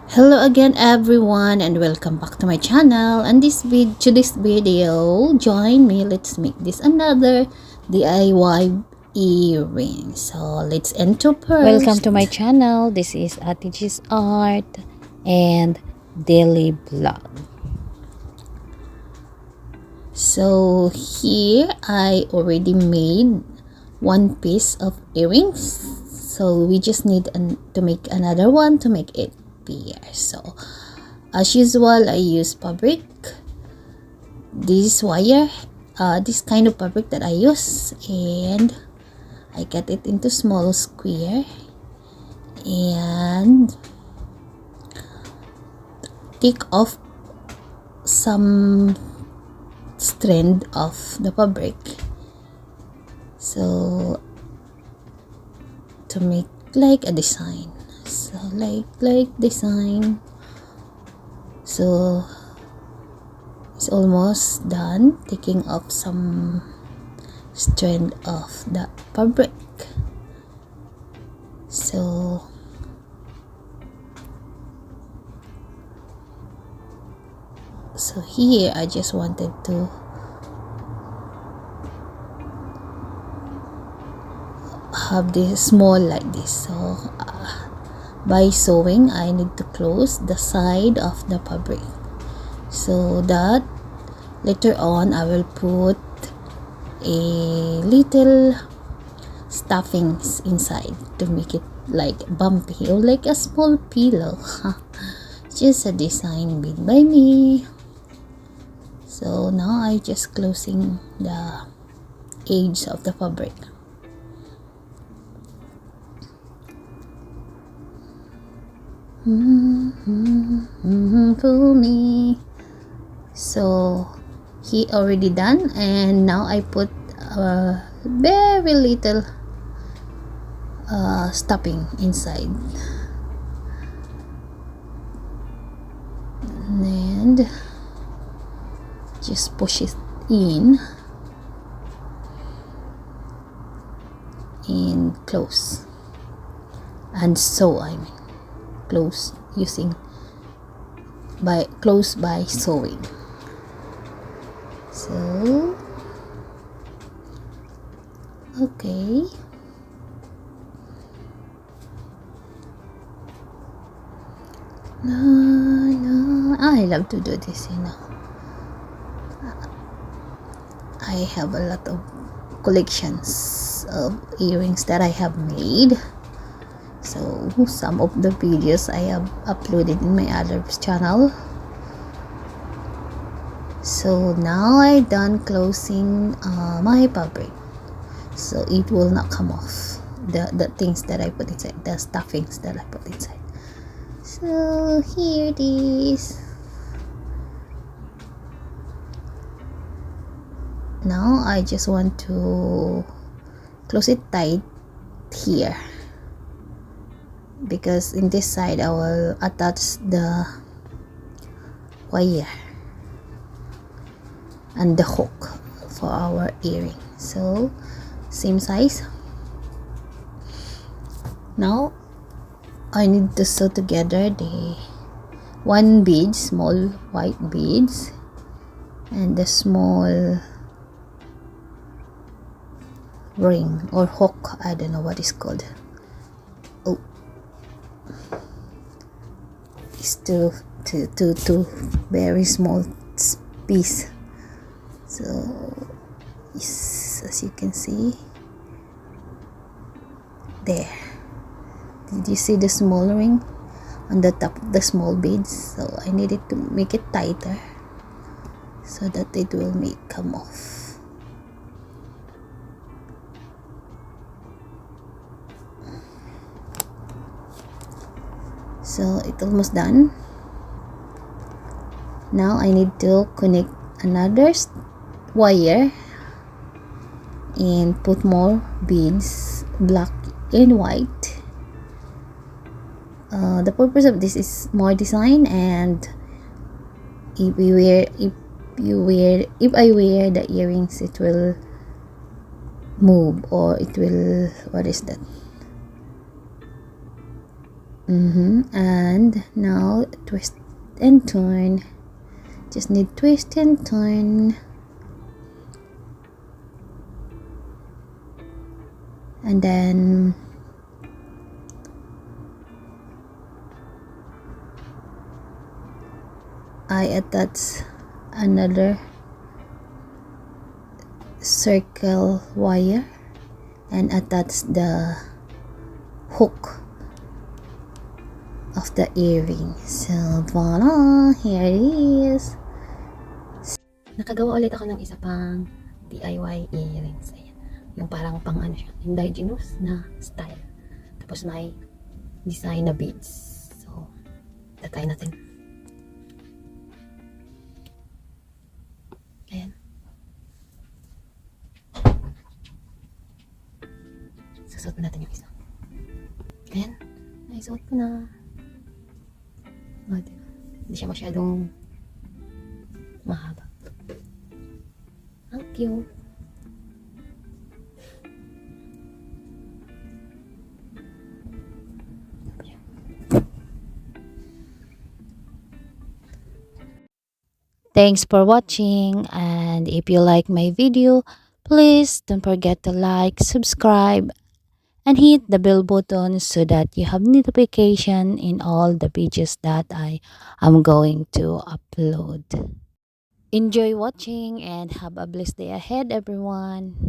Hello again everyone and welcome back to my channel. And this video, join me, let's make this another DIY earring. So let's enter first. Welcome to my channel. This is Atiji's Art and Daily Vlog. So here I already made one piece of earrings. So we just need to make another one to make it pair. So as usual, I use fabric. This wire, this kind of fabric that I use, and I cut it into small square and take off some strand of the fabric, so to make like a design. So like design. So it's almost done, taking off some strand of the fabric. So here I just wanted to have this small like this. So by sewing, I need to close the side of the fabric so that later on I will put a little stuffings inside to make it like bumpy or like a small pillow. Just a design made by me. So now I just closing the edge of the fabric. Fool me. So he already done, and now I put very little stuffing inside, and just push it in and close and sew. I mean close by sewing. So okay, no, I love to do this, I have a lot of collections of earrings that I have made. So some of the videos I have uploaded in my other channel. So now I done closing my fabric, so it will not come off the things that I put inside, the stuffings that I put inside. So here it is. Now I just want to close it tight here, because in this side I will attach the wire and the hook for our earring. So same size. Now I need to sew together the one bead, small white beads, and the small ring or hook, I don't know what it's called. Oh, it's two very small piece. So as you can see there, did you see the small ring on the top of the small beads? So I needed to make it tighter so that it will come off. So it's almost done. Now I need to connect another wire and put more beads, black and white. The purpose of this is more design, and if I wear the earrings, it will move, or it will, what is that, And now twist and turn. Just need twist and turn. And then I attach another circle wire and attach the hook of the earring. So voila, here it is. Nakagawa ulit ako ng isa pang DIY earrings. Ayan. Yung parang pang ano siya, indigenous na style. Tapos may design na beads. So, tatry natin. Ayan. Susuot natin yung isa. Ayan. Naisuot ko na. O, diba? Hindi siya masyadong mahaba. Ang cute. Thanks for watching, and if you like my video, please don't forget to like, subscribe, and hit the bell button so that you have notification in all the videos that I am going to upload. Enjoy watching and have a blessed day ahead, everyone.